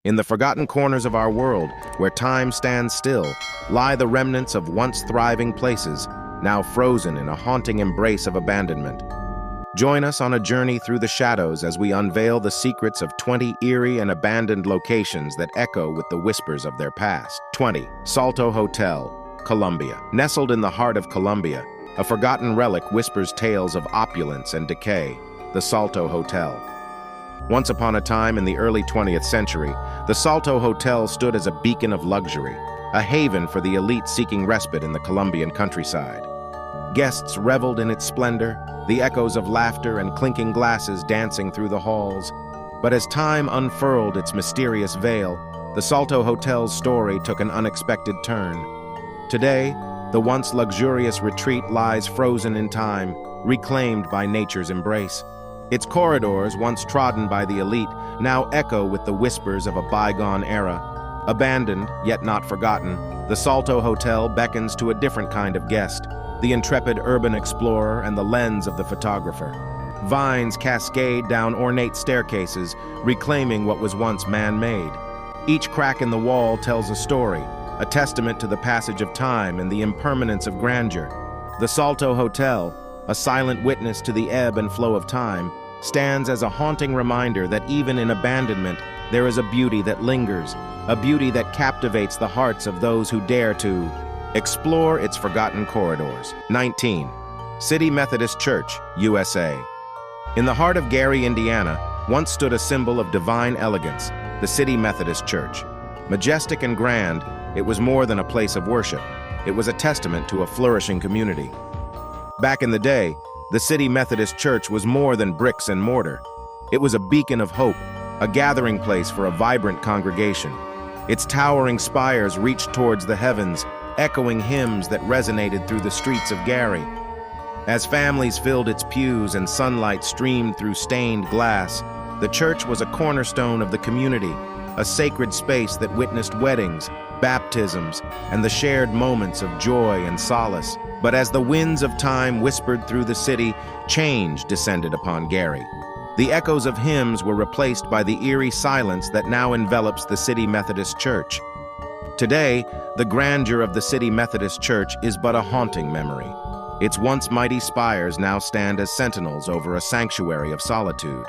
In the forgotten corners of our world, where time stands still, lie the remnants of once thriving places, now frozen in a haunting embrace of abandonment. Join us on a journey through the shadows as we unveil the secrets of 20 eerie and abandoned locations that echo with the whispers of their past. 20. Salto Hotel, Colombia. Nestled in the heart of Colombia, a forgotten relic whispers tales of opulence and decay, the Salto Hotel. Once upon a time in the early 20th century, the Salto Hotel stood as a beacon of luxury, a haven for the elite seeking respite in the Colombian countryside. Guests reveled in its splendor, the echoes of laughter and clinking glasses dancing through the halls. But as time unfurled its mysterious veil, the Salto Hotel's story took an unexpected turn. Today, the once luxurious retreat lies frozen in time, reclaimed by nature's embrace. Its corridors, once trodden by the elite, now echo with the whispers of a bygone era. Abandoned, yet not forgotten, the Salto Hotel beckons to a different kind of guest, the intrepid urban explorer and the lens of the photographer. Vines cascade down ornate staircases, reclaiming what was once man-made. Each crack in the wall tells a story, a testament to the passage of time and the impermanence of grandeur. The Salto Hotel, a silent witness to the ebb and flow of time, stands as a haunting reminder that even in abandonment, there is a beauty that lingers, a beauty that captivates the hearts of those who dare to explore its forgotten corridors. 19. City Methodist Church, USA. In the heart of Gary, Indiana, once stood a symbol of divine elegance, the City Methodist Church. Majestic and grand, it was more than a place of worship. It was a testament to a flourishing community. Back in the day, the City Methodist Church was more than bricks and mortar. It was a beacon of hope, a gathering place for a vibrant congregation. Its towering spires reached towards the heavens, echoing hymns that resonated through the streets of Gary. As families filled its pews and sunlight streamed through stained glass, the church was a cornerstone of the community, a sacred space that witnessed weddings, baptisms, and the shared moments of joy and solace. But as the winds of time whispered through the city, change descended upon Gary. The echoes of hymns were replaced by the eerie silence that now envelops the City Methodist Church. Today, the grandeur of the City Methodist Church is but a haunting memory. Its once mighty spires now stand as sentinels over a sanctuary of solitude.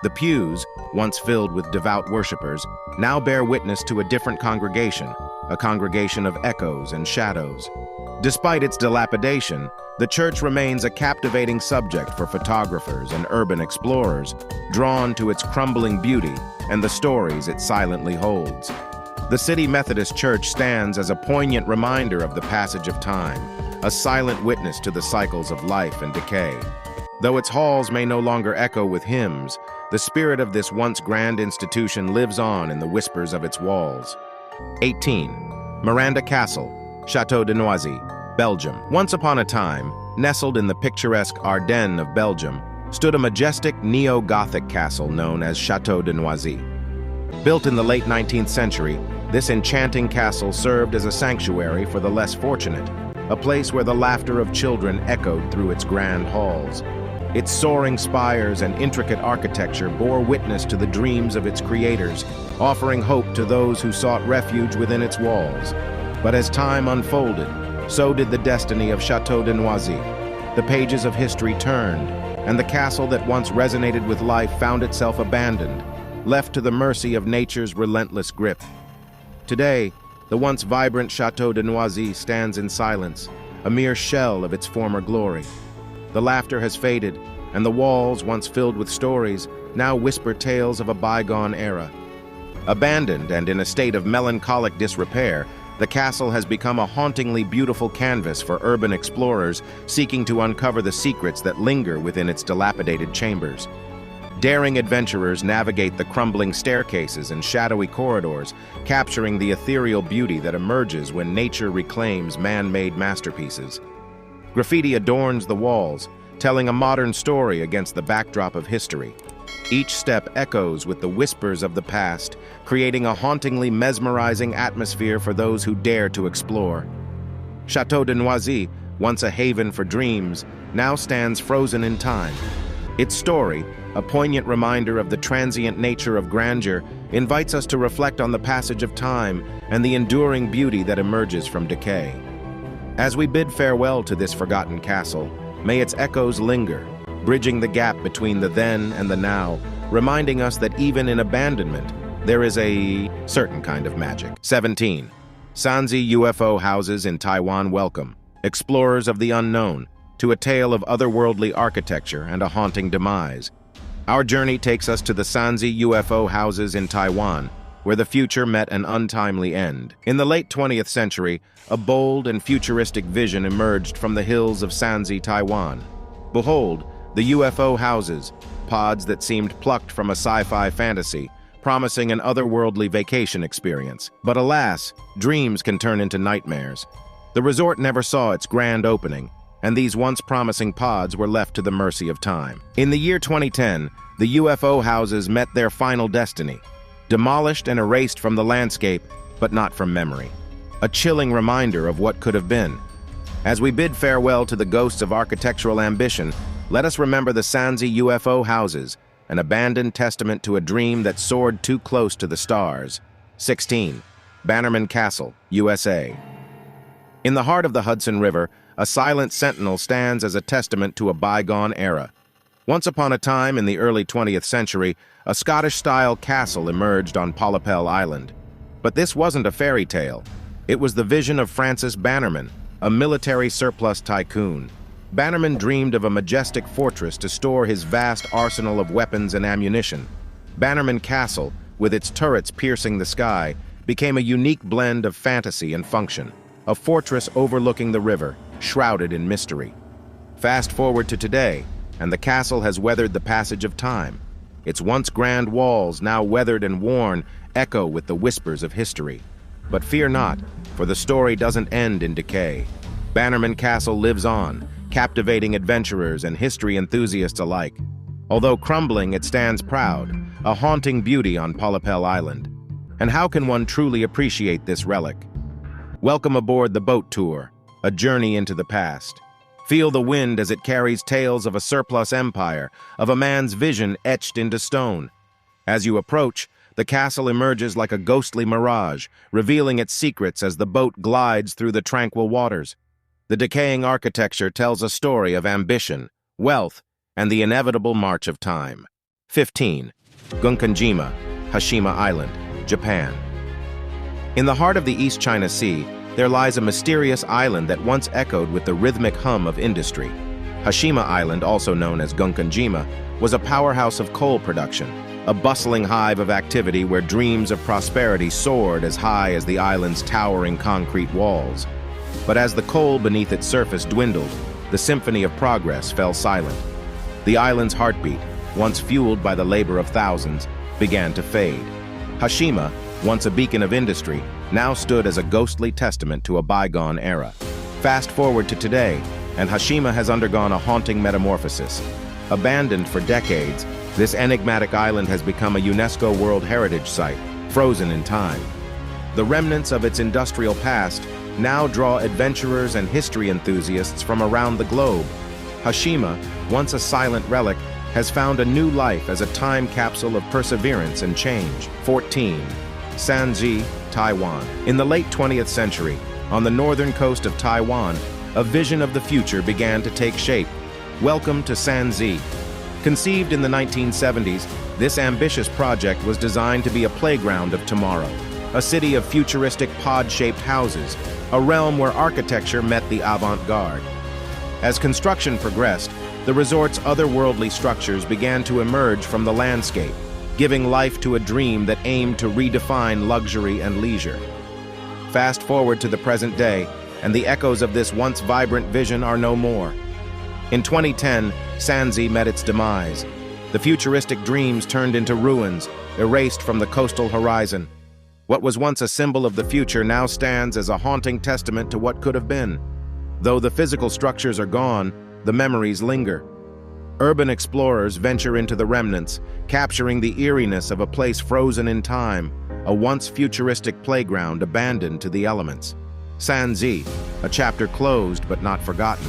The pews, once filled with devout worshipers, now bear witness to a different congregation, a congregation of echoes and shadows. Despite its dilapidation, the church remains a captivating subject for photographers and urban explorers, drawn to its crumbling beauty and the stories it silently holds. The City Methodist Church stands as a poignant reminder of the passage of time, a silent witness to the cycles of life and decay. Though its halls may no longer echo with hymns, the spirit of this once grand institution lives on in the whispers of its walls. 18. Miranda Castle, Château de Noisy, Belgium. Once upon a time, nestled in the picturesque Ardennes of Belgium, stood a majestic neo-Gothic castle known as Château de Noisy. Built in the late 19th century, this enchanting castle served as a sanctuary for the less fortunate, a place where the laughter of children echoed through its grand halls. Its soaring spires and intricate architecture bore witness to the dreams of its creators, offering hope to those who sought refuge within its walls. But as time unfolded, so did the destiny of Château de Noisy. The pages of history turned, and the castle that once resonated with life found itself abandoned, left to the mercy of nature's relentless grip. Today, the once vibrant Château de Noisy stands in silence, a mere shell of its former glory. The laughter has faded, and the walls, once filled with stories, now whisper tales of a bygone era. Abandoned and in a state of melancholic disrepair, the castle has become a hauntingly beautiful canvas for urban explorers seeking to uncover the secrets that linger within its dilapidated chambers. Daring adventurers navigate the crumbling staircases and shadowy corridors, capturing the ethereal beauty that emerges when nature reclaims man-made masterpieces. Graffiti adorns the walls, telling a modern story against the backdrop of history. Each step echoes with the whispers of the past, creating a hauntingly mesmerizing atmosphere for those who dare to explore. Château de Noisy, once a haven for dreams, now stands frozen in time. Its story, a poignant reminder of the transient nature of grandeur, invites us to reflect on the passage of time and the enduring beauty that emerges from decay. As we bid farewell to this forgotten castle, may its echoes linger, bridging the gap between the then and the now, reminding us that even in abandonment, there is a certain kind of magic. 17. Sanzi UFO houses in Taiwan welcome explorers of the unknown to a tale of otherworldly architecture and a haunting demise. Our journey takes us to the Sanzi UFO houses in Taiwan, where the future met an untimely end. In the late 20th century, a bold and futuristic vision emerged from the hills of Sanzi, Taiwan. Behold, the UFO houses, pods that seemed plucked from a sci-fi fantasy, promising an otherworldly vacation experience. But alas, dreams can turn into nightmares. The resort never saw its grand opening, and these once promising pods were left to the mercy of time. In the year 2010, the UFO houses met their final destiny, demolished and erased from the landscape, but not from memory. A chilling reminder of what could have been. As we bid farewell to the ghosts of architectural ambition, let us remember the Sanzi UFO houses, an abandoned testament to a dream that soared too close to the stars. 16. Bannerman Castle, USA. In the heart of the Hudson River, a silent sentinel stands as a testament to a bygone era. Once upon a time in the early 20th century, a Scottish-style castle emerged on Polypel Island. But this wasn't a fairy tale. It was the vision of Francis Bannerman, a military surplus tycoon. Bannerman dreamed of a majestic fortress to store his vast arsenal of weapons and ammunition. Bannerman Castle, with its turrets piercing the sky, became a unique blend of fantasy and function. A fortress overlooking the river, shrouded in mystery. Fast forward to today, and the castle has weathered the passage of time. Its once grand walls, now weathered and worn, echo with the whispers of history. But fear not, for the story doesn't end in decay. Bannerman Castle lives on, captivating adventurers and history enthusiasts alike. Although crumbling, it stands proud, a haunting beauty on Polypel Island. And how can one truly appreciate this relic? Welcome aboard the boat tour, a journey into the past. Feel the wind as it carries tales of a surplus empire, of a man's vision etched into stone. As you approach, the castle emerges like a ghostly mirage, revealing its secrets as the boat glides through the tranquil waters. The decaying architecture tells a story of ambition, wealth, and the inevitable march of time. 15. Gunkanjima, Hashima Island, Japan. In the heart of the East China Sea, there lies a mysterious island that once echoed with the rhythmic hum of industry. Hashima Island, also known as Gunkanjima, was a powerhouse of coal production, a bustling hive of activity where dreams of prosperity soared as high as the island's towering concrete walls. But as the coal beneath its surface dwindled, the symphony of progress fell silent. The island's heartbeat, once fueled by the labor of thousands, began to fade. Hashima, once a beacon of industry, now stood as a ghostly testament to a bygone era. Fast forward to today, and Hashima has undergone a haunting metamorphosis. Abandoned for decades, this enigmatic island has become a UNESCO World Heritage Site, frozen in time. The remnants of its industrial past now draw adventurers and history enthusiasts from around the globe. Hashima, once a silent relic, has found a new life as a time capsule of perseverance and change. 14. Sanji, Taiwan. In the late 20th century, on the northern coast of Taiwan, a vision of the future began to take shape. Welcome to Sanji. Conceived in the 1970s, this ambitious project was designed to be a playground of tomorrow, a city of futuristic pod-shaped houses, a realm where architecture met the avant-garde. As construction progressed, the resort's otherworldly structures began to emerge from the landscape, giving life to a dream that aimed to redefine luxury and leisure. Fast forward to the present day, and the echoes of this once vibrant vision are no more. In 2010, Sanji met its demise. The futuristic dreams turned into ruins, erased from the coastal horizon. What was once a symbol of the future now stands as a haunting testament to what could have been. Though the physical structures are gone, the memories linger. Urban explorers venture into the remnants, capturing the eeriness of a place frozen in time, a once futuristic playground abandoned to the elements. Sanji, a chapter closed but not forgotten,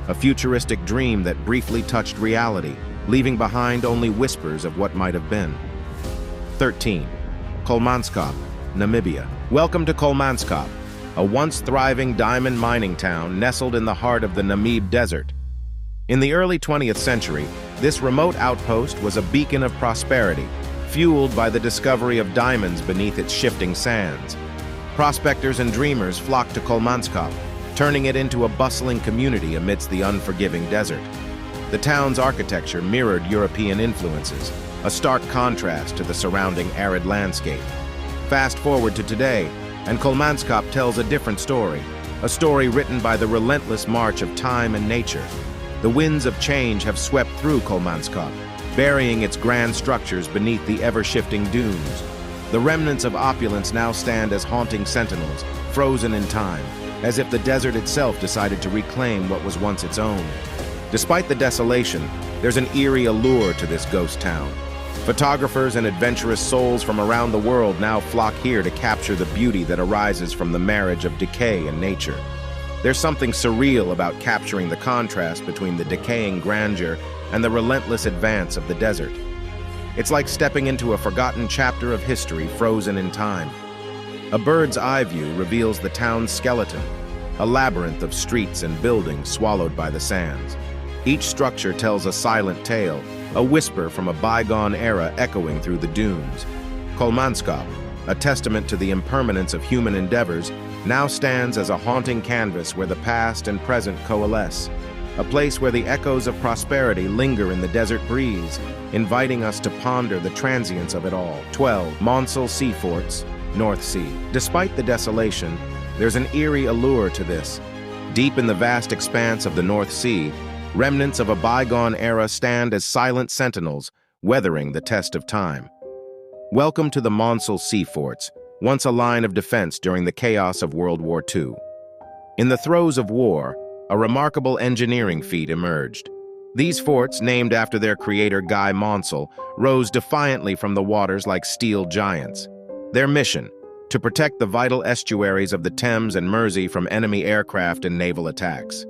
a futuristic dream that briefly touched reality, leaving behind only whispers of what might have been. 13. Kolmanskop, Namibia. Welcome to Kolmanskop, a once thriving diamond mining town nestled in the heart of the Namib Desert. In the early 20th century, this remote outpost was a beacon of prosperity, fueled by the discovery of diamonds beneath its shifting sands. Prospectors and dreamers flocked to Kolmanskop, turning it into a bustling community amidst the unforgiving desert. The town's architecture mirrored European influences, a stark contrast to the surrounding arid landscape. Fast forward to today, and Kolmanskop tells a different story, a story written by the relentless march of time and nature. The winds of change have swept through Kolmanskop, burying its grand structures beneath the ever-shifting dunes. The remnants of opulence now stand as haunting sentinels, frozen in time, as if the desert itself decided to reclaim what was once its own. Despite the desolation, there's an eerie allure to this ghost town. Photographers and adventurous souls from around the world now flock here to capture the beauty that arises from the marriage of decay and nature. There's something surreal about capturing the contrast between the decaying grandeur and the relentless advance of the desert. It's like stepping into a forgotten chapter of history frozen in time. A bird's eye view reveals the town's skeleton, a labyrinth of streets and buildings swallowed by the sands. Each structure tells a silent tale, a whisper from a bygone era echoing through the dunes. Kolmanskop, a testament to the impermanence of human endeavors, now stands as a haunting canvas where the past and present coalesce, a place where the echoes of prosperity linger in the desert breeze, inviting us to ponder the transience of it all. 12. Monsel Sea Forts, North Sea. Despite the desolation, there's an eerie allure to this. Deep in the vast expanse of the North Sea, remnants of a bygone era stand as silent sentinels, weathering the test of time. Welcome to the Monsel Sea Forts, once a line of defense during the chaos of World War II. In the throes of war, a remarkable engineering feat emerged. These forts, named after their creator Guy Monsell, rose defiantly from the waters like steel giants. Their mission: to protect the vital estuaries of the Thames and Mersey from enemy aircraft and naval attacks.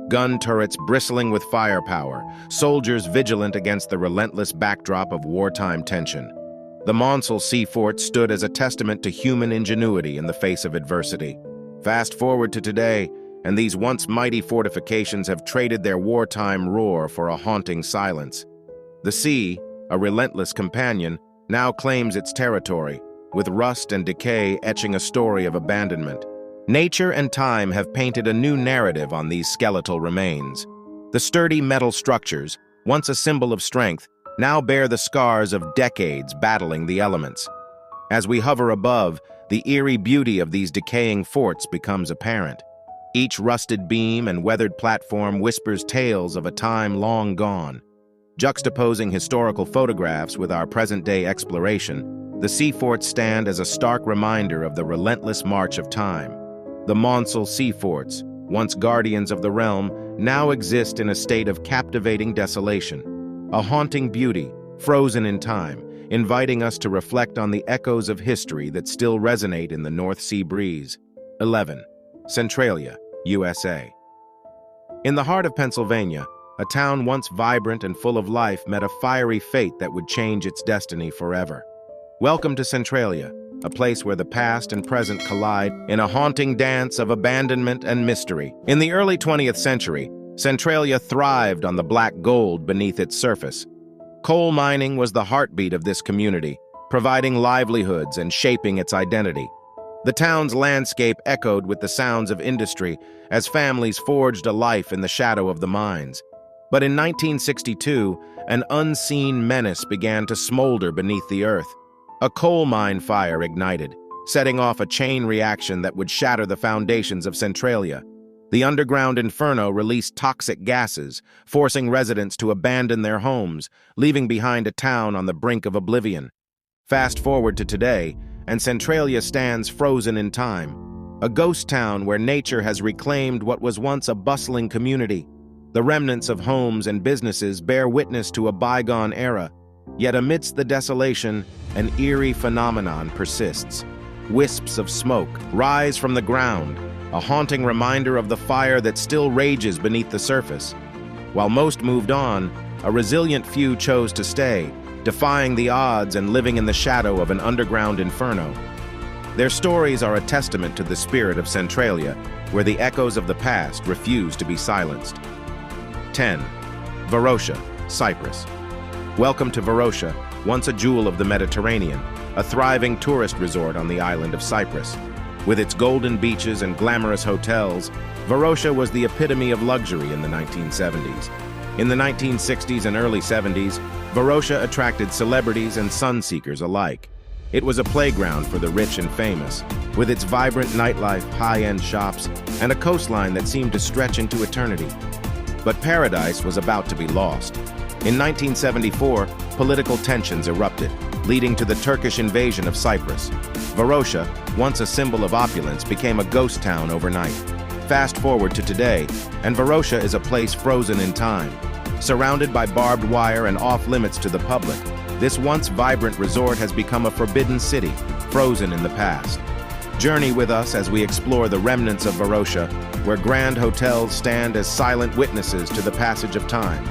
Gun turrets bristling with firepower, soldiers vigilant against the relentless backdrop of wartime tension. The Monsel Sea Fort stood as a testament to human ingenuity in the face of adversity. Fast forward to today, and these once mighty fortifications have traded their wartime roar for a haunting silence. The sea, a relentless companion, now claims its territory, with rust and decay etching a story of abandonment. Nature and time have painted a new narrative on these skeletal remains. The sturdy metal structures, once a symbol of strength, now bear the scars of decades battling the elements. As we hover above, the eerie beauty of these decaying forts becomes apparent. Each rusted beam and weathered platform whispers tales of a time long gone. Juxtaposing historical photographs with our present-day exploration, the sea forts stand as a stark reminder of the relentless march of time. The Monsel Sea Forts, once guardians of the realm, now exist in a state of captivating desolation. A haunting beauty, frozen in time, inviting us to reflect on the echoes of history that still resonate in the North Sea breeze. 11. Centralia, USA. In the heart of Pennsylvania, a town once vibrant and full of life met a fiery fate that would change its destiny forever. Welcome to Centralia, a place where the past and present collide in a haunting dance of abandonment and mystery. In the early 20th century, Centralia thrived on the black gold beneath its surface. Coal mining was the heartbeat of this community, providing livelihoods and shaping its identity. The town's landscape echoed with the sounds of industry as families forged a life in the shadow of the mines. But in 1962, an unseen menace began to smolder beneath the earth. A coal mine fire ignited, setting off a chain reaction that would shatter the foundations of Centralia. The underground inferno released toxic gases, forcing residents to abandon their homes, leaving behind a town on the brink of oblivion. Fast forward to today, and Centralia stands frozen in time, a ghost town where nature has reclaimed what was once a bustling community. The remnants of homes and businesses bear witness to a bygone era, yet amidst the desolation, an eerie phenomenon persists. Wisps of smoke rise from the ground, a haunting reminder of the fire that still rages beneath the surface. While most moved on, a resilient few chose to stay, defying the odds and living in the shadow of an underground inferno. Their stories are a testament to the spirit of Centralia, where the echoes of the past refuse to be silenced. 10. Varosha, Cyprus. Welcome to Varosha, once a jewel of the Mediterranean, a thriving tourist resort on the island of Cyprus. With its golden beaches and glamorous hotels, Varosha was the epitome of luxury in the 1970s. In the 1960s and early 70s, Varosha attracted celebrities and sun-seekers alike. It was a playground for the rich and famous, with its vibrant nightlife, high-end shops, and a coastline that seemed to stretch into eternity. But paradise was about to be lost. In 1974, political tensions erupted, leading to the Turkish invasion of Cyprus. Varosha, once a symbol of opulence, became a ghost town overnight. Fast forward to today, and Varosha is a place frozen in time. Surrounded by barbed wire and off-limits to the public, this once vibrant resort has become a forbidden city, frozen in the past. Journey with us as we explore the remnants of Varosha, where grand hotels stand as silent witnesses to the passage of time.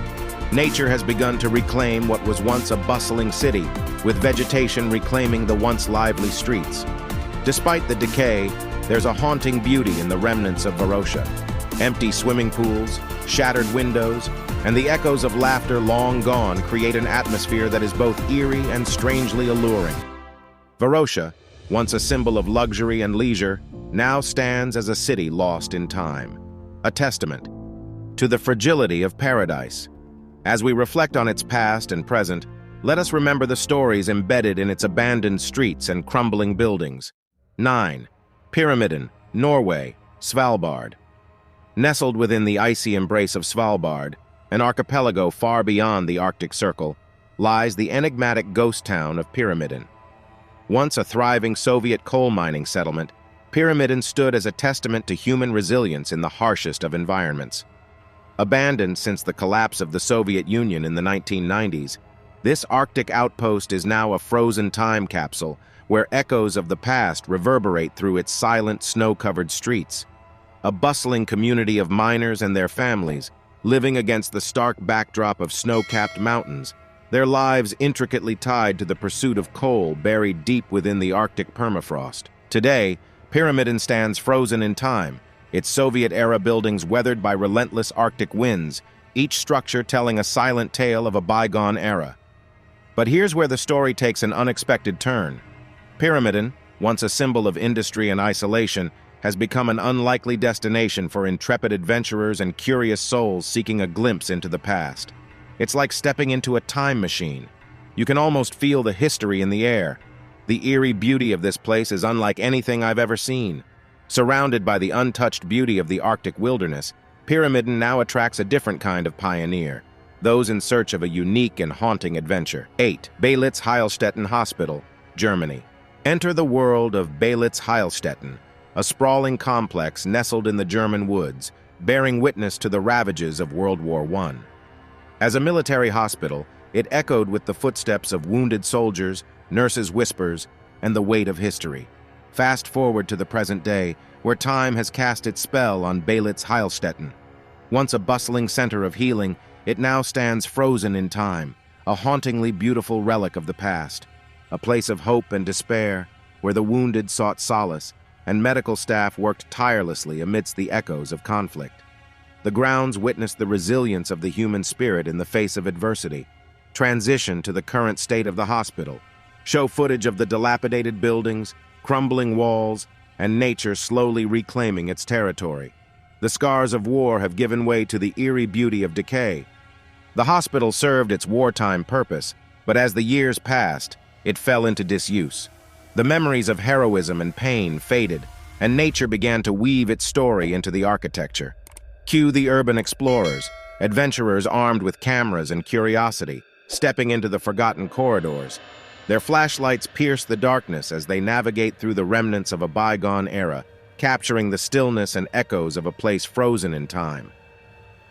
Nature has begun to reclaim what was once a bustling city, with vegetation reclaiming the once lively streets. Despite the decay, there's a haunting beauty in the remnants of Varosha. Empty swimming pools, shattered windows, and the echoes of laughter long gone create an atmosphere that is both eerie and strangely alluring. Varosha, once a symbol of luxury and leisure, now stands as a city lost in time, a testament to the fragility of paradise. As we reflect on its past and present, let us remember the stories embedded in its abandoned streets and crumbling buildings. 9. Pyramiden, Norway, Svalbard. Nestled within the icy embrace of Svalbard, an archipelago far beyond the Arctic Circle, lies the enigmatic ghost town of Pyramiden. Once a thriving Soviet coal mining settlement, Pyramiden stood as a testament to human resilience in the harshest of environments. Abandoned since the collapse of the Soviet Union in the 1990s, this Arctic outpost is now a frozen time capsule where echoes of the past reverberate through its silent, snow-covered streets. A bustling community of miners and their families, living against the stark backdrop of snow-capped mountains, their lives intricately tied to the pursuit of coal buried deep within the Arctic permafrost. Today, Pyramiden stands frozen in time, its Soviet-era buildings weathered by relentless Arctic winds, each structure telling a silent tale of a bygone era. But here's where the story takes an unexpected turn. Pyramiden, once a symbol of industry and isolation, has become an unlikely destination for intrepid adventurers and curious souls seeking a glimpse into the past. It's like stepping into a time machine. You can almost feel the history in the air. The eerie beauty of this place is unlike anything I've ever seen. Surrounded by the untouched beauty of the Arctic wilderness, Pyramiden now attracts a different kind of pioneer, those in search of a unique and haunting adventure. 8. Beelitz-Heilstätten Hospital, Germany. Enter the world of Beelitz-Heilstätten, a sprawling complex nestled in the German woods, bearing witness to the ravages of World War I. As a military hospital, it echoed with the footsteps of wounded soldiers, nurses' whispers, and the weight of history. Fast forward to the present day, where time has cast its spell on Beelitz-Heilstätten. Once a bustling center of healing, it now stands frozen in time, a hauntingly beautiful relic of the past. A place of hope and despair, where the wounded sought solace, and medical staff worked tirelessly amidst the echoes of conflict. The grounds witnessed the resilience of the human spirit in the face of adversity. Transition to the current state of the hospital. Show footage of the dilapidated buildings, crumbling walls, and nature slowly reclaiming its territory. The scars of war have given way to the eerie beauty of decay. The hospital served its wartime purpose, but as the years passed, it fell into disuse. The memories of heroism and pain faded, and nature began to weave its story into the architecture. Cue the urban explorers, adventurers armed with cameras and curiosity, stepping into the forgotten corridors. Their flashlights pierce the darkness as they navigate through the remnants of a bygone era, capturing the stillness and echoes of a place frozen in time.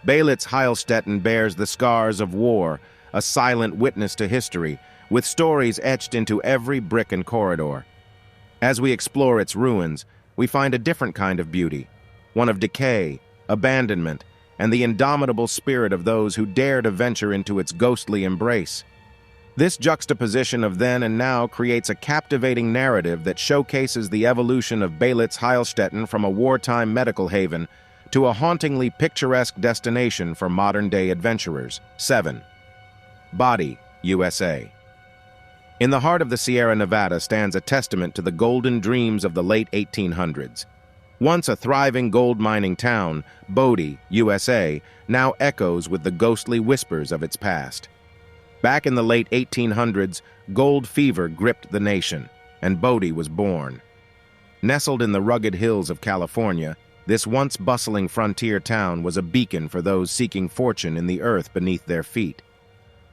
Beelitz-Heilstätten bears the scars of war, a silent witness to history, with stories etched into every brick and corridor. As we explore its ruins, we find a different kind of beauty, one of decay, abandonment, and the indomitable spirit of those who dare to venture into its ghostly embrace. This juxtaposition of then and now creates a captivating narrative that showcases the evolution of Beelitz-Heilstätten from a wartime medical haven to a hauntingly picturesque destination for modern-day adventurers. 7. Body, USA. In the heart of the Sierra Nevada stands a testament to the golden dreams of the late 1800s. Once a thriving gold mining town, Bode, USA, now echoes with the ghostly whispers of its past. Back in the late 1800s, gold fever gripped the nation, and Bode was born. Nestled in the rugged hills of California, this once bustling frontier town was a beacon for those seeking fortune in the earth beneath their feet.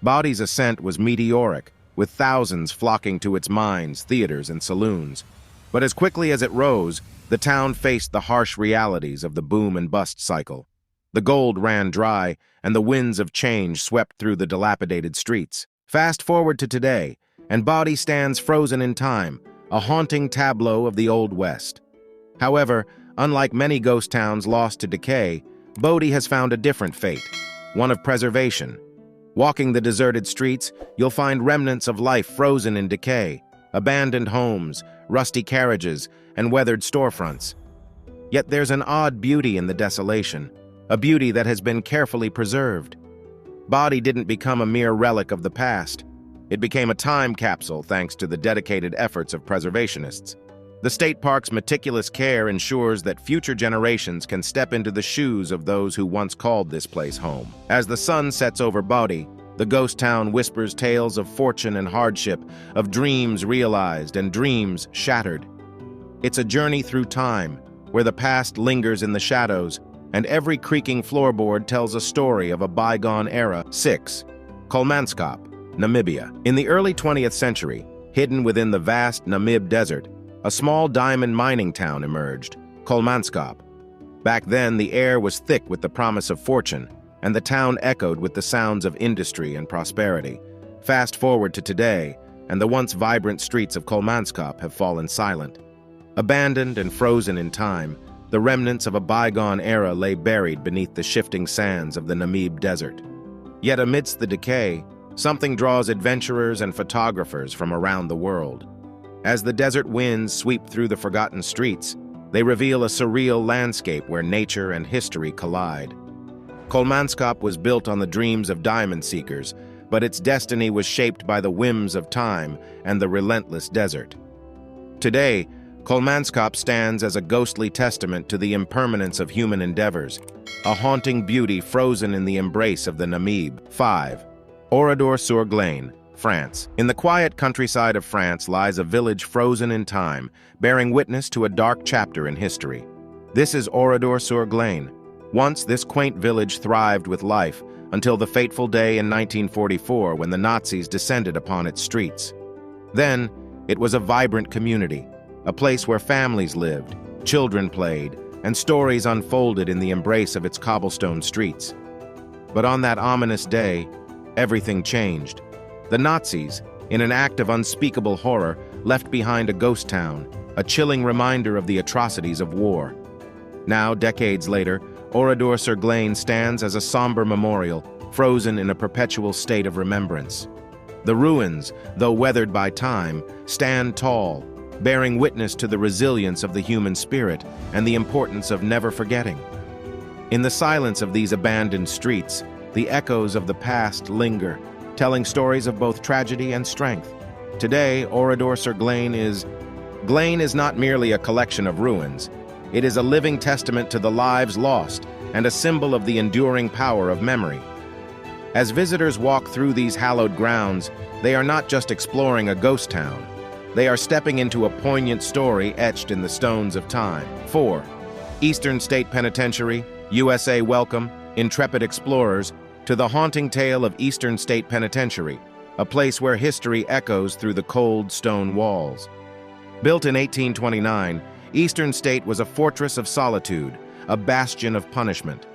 Bode's ascent was meteoric, with thousands flocking to its mines, theaters, and saloons. But as quickly as it rose, the town faced the harsh realities of the boom and bust cycle. The gold ran dry, and the winds of change swept through the dilapidated streets. Fast forward to today, and Bode stands frozen in time, a haunting tableau of the Old West. However, unlike many ghost towns lost to decay, Bode has found a different fate, one of preservation. Walking the deserted streets, you'll find remnants of life frozen in decay, abandoned homes, rusty carriages, and weathered storefronts. Yet there's an odd beauty in the desolation, a beauty that has been carefully preserved. Bode didn't become a mere relic of the past. It became a time capsule thanks to the dedicated efforts of preservationists. The state park's meticulous care ensures that future generations can step into the shoes of those who once called this place home. As the sun sets over Bode, the ghost town whispers tales of fortune and hardship, of dreams realized and dreams shattered. It's a journey through time, where the past lingers in the shadows, and every creaking floorboard tells a story of a bygone era. 6. Kolmanskop, Namibia. In the early 20th century, hidden within the vast Namib Desert, a small diamond mining town emerged, Kolmanskop. Back then, the air was thick with the promise of fortune, and the town echoed with the sounds of industry and prosperity. Fast forward to today, and the once vibrant streets of Kolmanskop have fallen silent. Abandoned and frozen in time, the remnants of a bygone era lay buried beneath the shifting sands of the Namib Desert. Yet amidst the decay, something draws adventurers and photographers from around the world. As the desert winds sweep through the forgotten streets, they reveal a surreal landscape where nature and history collide. Kolmanskop was built on the dreams of diamond seekers, but its destiny was shaped by the whims of time and the relentless desert. Today, Kolmanskop stands as a ghostly testament to the impermanence of human endeavors, a haunting beauty frozen in the embrace of the Namib. 5. Oradour-sur-Glane, France. In the quiet countryside of France lies a village frozen in time, bearing witness to a dark chapter in history. This is Oradour-sur-Glane. Once, this quaint village thrived with life until the fateful day in 1944 when the Nazis descended upon its streets. Then, it was a vibrant community, a place where families lived, children played, and stories unfolded in the embrace of its cobblestone streets. But on that ominous day, everything changed. The Nazis, in an act of unspeakable horror, left behind a ghost town, a chilling reminder of the atrocities of war. Now, decades later, Oradour-sur-Glane stands as a somber memorial, frozen in a perpetual state of remembrance. The ruins, though weathered by time, stand tall, bearing witness to the resilience of the human spirit and the importance of never forgetting. In the silence of these abandoned streets, the echoes of the past linger, telling stories of both tragedy and strength. Today, Oradour-sur-Glane is not merely a collection of ruins. It is a living testament to the lives lost and a symbol of the enduring power of memory. As visitors walk through these hallowed grounds, they are not just exploring a ghost town. They are stepping into a poignant story etched in the stones of time. 4. Eastern State Penitentiary, USA. Welcome, intrepid explorers, to the haunting tale of Eastern State Penitentiary, a place where history echoes through the cold stone walls. Built in 1829, Eastern State was a fortress of solitude, a bastion of punishment.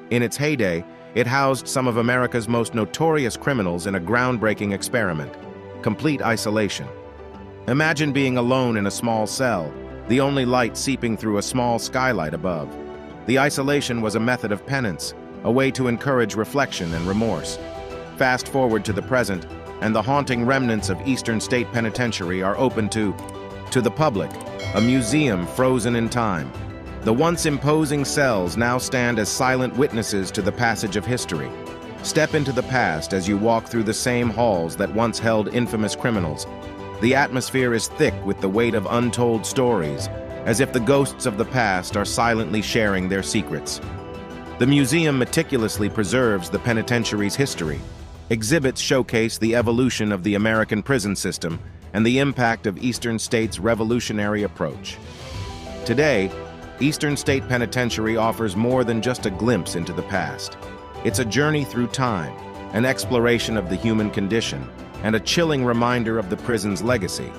In its heyday, it housed some of America's most notorious criminals in a groundbreaking experiment: complete isolation. Imagine being alone in a small cell, the only light seeping through a small skylight above. The isolation was a method of penance, a way to encourage reflection and remorse. Fast forward to the present, and the haunting remnants of Eastern State Penitentiary are open to the public, a museum frozen in time. The once imposing cells now stand as silent witnesses to the passage of history. Step into the past as you walk through the same halls that once held infamous criminals. The atmosphere is thick with the weight of untold stories, as if the ghosts of the past are silently sharing their secrets. The museum meticulously preserves the penitentiary's history. Exhibits showcase the evolution of the American prison system and the impact of Eastern State's revolutionary approach. Today, Eastern State Penitentiary offers more than just a glimpse into the past. It's a journey through time, an exploration of the human condition, and a chilling reminder of the prison's legacy.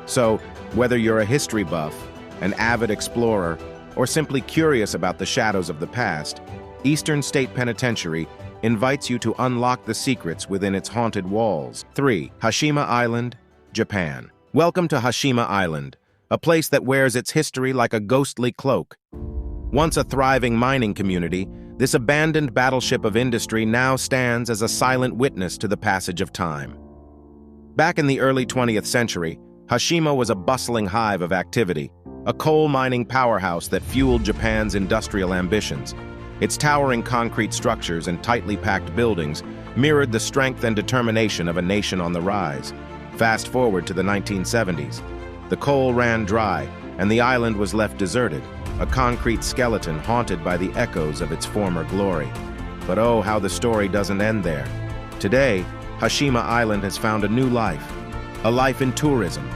So, whether you're a history buff, an avid explorer, or simply curious about the shadows of the past, Eastern State Penitentiary invites you to unlock the secrets within its haunted walls. 3. Hashima Island, Japan. Welcome to Hashima Island, a place that wears its history like a ghostly cloak. Once a thriving mining community, this abandoned battleship of industry now stands as a silent witness to the passage of time. Back in the early 20th century, Hashima was a bustling hive of activity, a coal mining powerhouse that fueled Japan's industrial ambitions. Its towering concrete structures and tightly packed buildings mirrored the strength and determination of a nation on the rise. Fast forward to the 1970s. The coal ran dry, and the island was left deserted, a concrete skeleton haunted by the echoes of its former glory. But oh, how the story doesn't end there. Today, Hashima Island has found a new life, a life in tourism.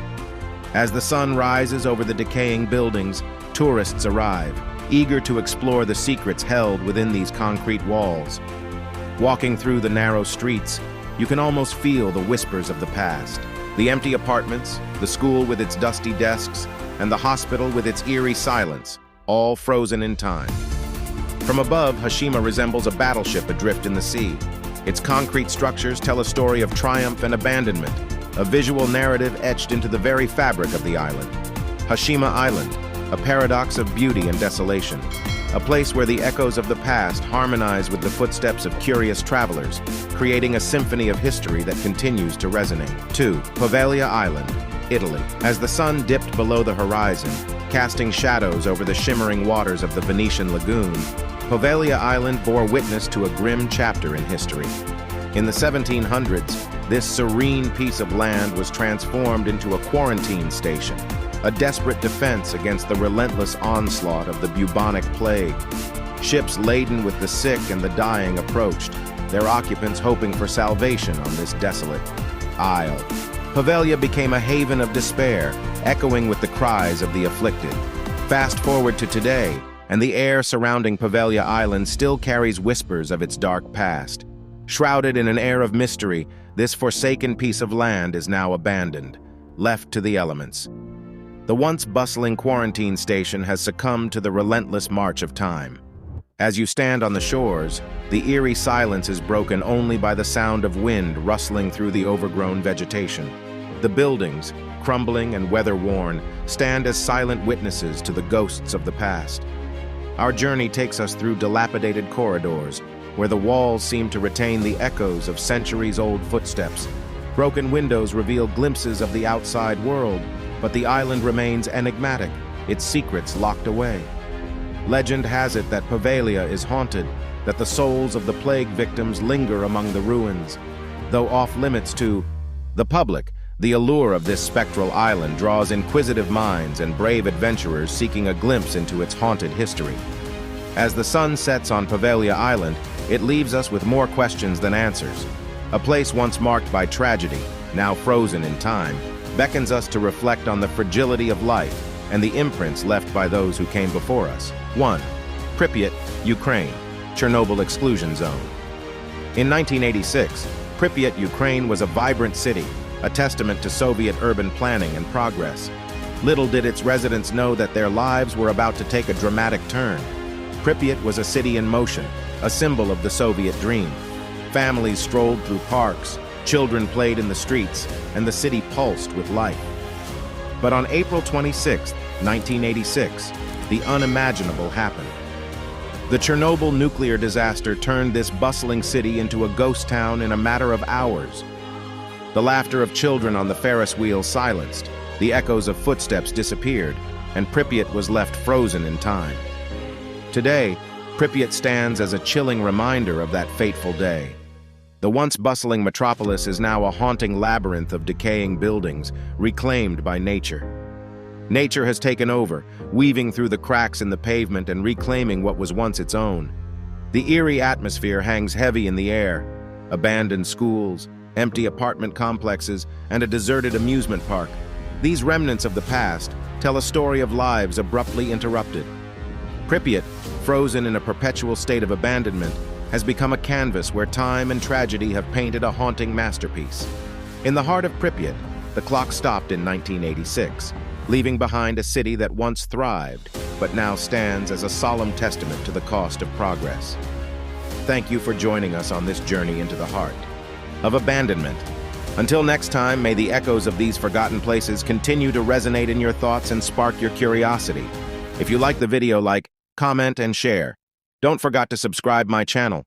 As the sun rises over the decaying buildings, tourists arrive, eager to explore the secrets held within these concrete walls. Walking through the narrow streets, you can almost feel the whispers of the past. The empty apartments, the school with its dusty desks, and the hospital with its eerie silence, all frozen in time. From above, Hashima resembles a battleship adrift in the sea. Its concrete structures tell a story of triumph and abandonment, a visual narrative etched into the very fabric of the island. Hashima Island, a paradox of beauty and desolation, a place where the echoes of the past harmonize with the footsteps of curious travelers, creating a symphony of history that continues to resonate. 2. Poveglia Island, Italy. As the sun dipped below the horizon, casting shadows over the shimmering waters of the Venetian lagoon, Poveglia Island bore witness to a grim chapter in history. In the 1700s, this serene piece of land was transformed into a quarantine station, a desperate defense against the relentless onslaught of the bubonic plague. Ships laden with the sick and the dying approached, their occupants hoping for salvation on this desolate isle. Poveglia became a haven of despair, echoing with the cries of the afflicted. Fast forward to today, and the air surrounding Poveglia Island still carries whispers of its dark past. Shrouded in an air of mystery, this forsaken piece of land is now abandoned, left to the elements. The once bustling quarantine station has succumbed to the relentless march of time. As you stand on the shores, the eerie silence is broken only by the sound of wind rustling through the overgrown vegetation. The buildings, crumbling and weather-worn, stand as silent witnesses to the ghosts of the past. Our journey takes us through dilapidated corridors, where the walls seem to retain the echoes of centuries-old footsteps. Broken windows reveal glimpses of the outside world, but the island remains enigmatic, its secrets locked away. Legend has it that Poveglia is haunted, that the souls of the plague victims linger among the ruins. Though off-limits to the public, the allure of this spectral island draws inquisitive minds and brave adventurers seeking a glimpse into its haunted history. As the sun sets on Poveglia Island, it leaves us with more questions than answers. A place once marked by tragedy, now frozen in time, beckons us to reflect on the fragility of life and the imprints left by those who came before us. 1. Pripyat, Ukraine, Chernobyl exclusion zone. In 1986, Pripyat, Ukraine was a vibrant city, a testament to Soviet urban planning and progress. Little did its residents know that their lives were about to take a dramatic turn. Pripyat was a city in motion, a symbol of the Soviet dream. Families strolled through parks, children played in the streets, and the city pulsed with life. But on April 26, 1986, the unimaginable happened. The Chernobyl nuclear disaster turned this bustling city into a ghost town in a matter of hours. The laughter of children on the Ferris wheel silenced, the echoes of footsteps disappeared, and Pripyat was left frozen in time. Today, Pripyat stands as a chilling reminder of that fateful day. The once bustling metropolis is now a haunting labyrinth of decaying buildings, reclaimed by nature. Nature has taken over, weaving through the cracks in the pavement and reclaiming what was once its own. The eerie atmosphere hangs heavy in the air. Abandoned schools, empty apartment complexes, and a deserted amusement park. These remnants of the past tell a story of lives abruptly interrupted. Pripyat, frozen in a perpetual state of abandonment, has become a canvas where time and tragedy have painted a haunting masterpiece. In the heart of Pripyat, the clock stopped in 1986, leaving behind a city that once thrived, but now stands as a solemn testament to the cost of progress. Thank you for joining us on this journey into the heart of abandonment. Until next time, may the echoes of these forgotten places continue to resonate in your thoughts and spark your curiosity. If you like the video, comment, and share. Don't forget to subscribe my channel.